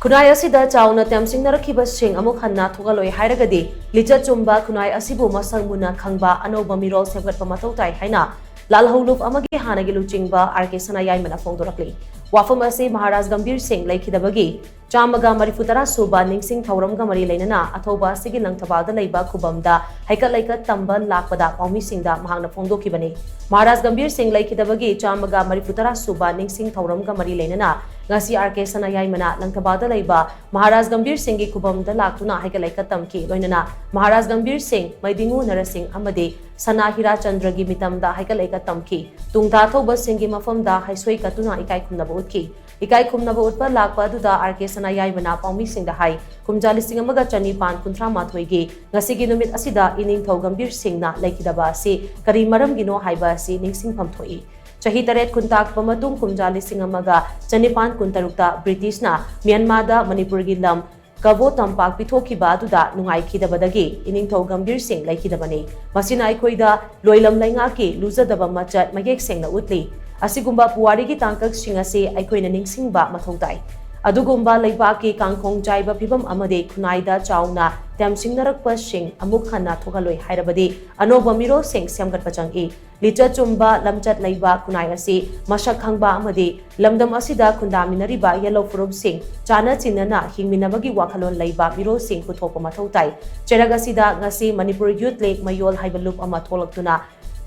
Khunnai asida chaona temsing-narakkhiba shing amuk hanna thokhalloi hairagadi Lichat Chumba Khunnai Asibu Masak Munna Khangba Anouba Meerol Semgatpa Mathou Tai haina Lalhoulup amagi hannagi luchingba RK Sanayaima phongdorakli wafam ase Maharaj Gambir Singh laikhidabagi Chamaga Marifutara Suba Ningsing Thauramga Mari Lainana Athoba Sigi Langthabada Leiba Kubamda Haika Tamba Lakpada Paumi Singda Mahangna Phongdokibani Maharaj Gambir Singh laikhidabagi Chamaga Marifutara Suba Ningsing Thauramga Mari Lainana ngasi RK Sanayaima Langthabada Leiba Maharaj Gambir Singh Kubamda Laktuna Haika Tamki Loinana Maharaj Gambir Singh Maidingu Narasingh Amade Sanahira Chandragi Mitamda Haika Tamki Tungta Thoba Singhi Mafamda Haisoi Katuna Ikai Kumnaba Utki Ikai Kumnaba Utpa Lakpa Duda RK Sanayaima Paumi Singda Hai Kumja Lising Amaga Chanipan Kuntra Mathwegi Ngasigi Numit Asida Ining Thau Gambir Singna Laikidaba Si Kari Maram Gino Haiba Si Ningsing Pamthoi Chahi Taret Kuntak Pamatung Kumja Lising Amaga Chanipan Kuntarukta Britishna Myanmar Manipuri Lam Kavo Tampak Pithokiba Duda Nungai Kidabadagi Ining Thau Gambir Singh Laikidabani Masina Aikoida Loilam Laingaki Luzadaba Machat Magek Singna Utli Asigumba Puarigi Tangkak Singase Aikoina Ningsingba Mathou Tai Adugumba Laibaki Kangkong Jaiba Pibam Amade Khunaida Chaona temsing-narakkhiba shing amuk hanna thokhalloi hairagadi Anouba Meerol sing Semgatpa changi Lichat Chumba Lamchat Laiba Khunnai asi Masak Khangba amadi Lamdam asida khundaminariba yellow furum sing Chana Chinana hingminabagi wakhalon Laiba Meerol sing puthopa Mathou Tai Cherag asida ngasi Manipuri Youth Lake Mayol Haibalup ama tholaktuna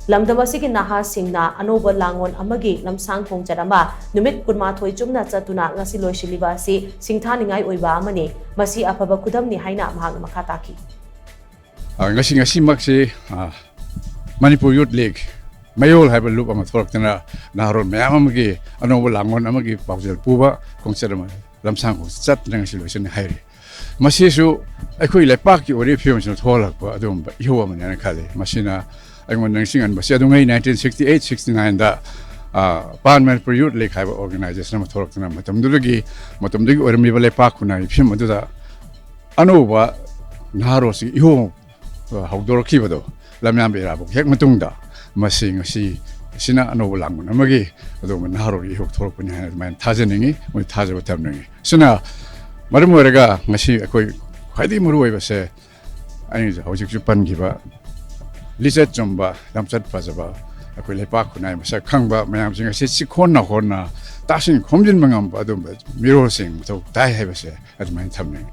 Lamdam asigi naha singna Anouba langon amagi lamsang khongcharama numit kunmathoi chumna chatuna ngasi loisiliba asi singthaningai oiba amani masi afaba khudamni haina mahang makhataki ngasi makse Manipuri Youth Lake Mayol Haibalup ama tholaktuna naharon mayam amagi Anouba langon amagi paujal puba khongcharama lamsang chat ngasi loisin hairi masi su akhoi lepak ki ori phiom sun tholakpa adum iho amani khale masina I want to sing and Basadunga 1968-69 da Manipuri Youth Lake Haiba organization of Thorokana Matamdulagi or Mibale Pakuna, Pimaduda Anouba Narosi, Iho, Phongdorakli, Lamyambira, Hekmatunda, Masing, Sina Anouba Langun, Amagi, although Naro, Iho Torpun, man Tazaningi, with Taza Tamningi. So now, Madamurega, Masi, quite the Muru say, I need how you pan give up. Lichat Chumba, Lamchat Pazaba, Phongdorakli Khunnai Masak Khangba Mayam Sing si Khonna Tashin Khomjin Mangam Badum Meerol Sing Mathou Tai have say at my thumbnail.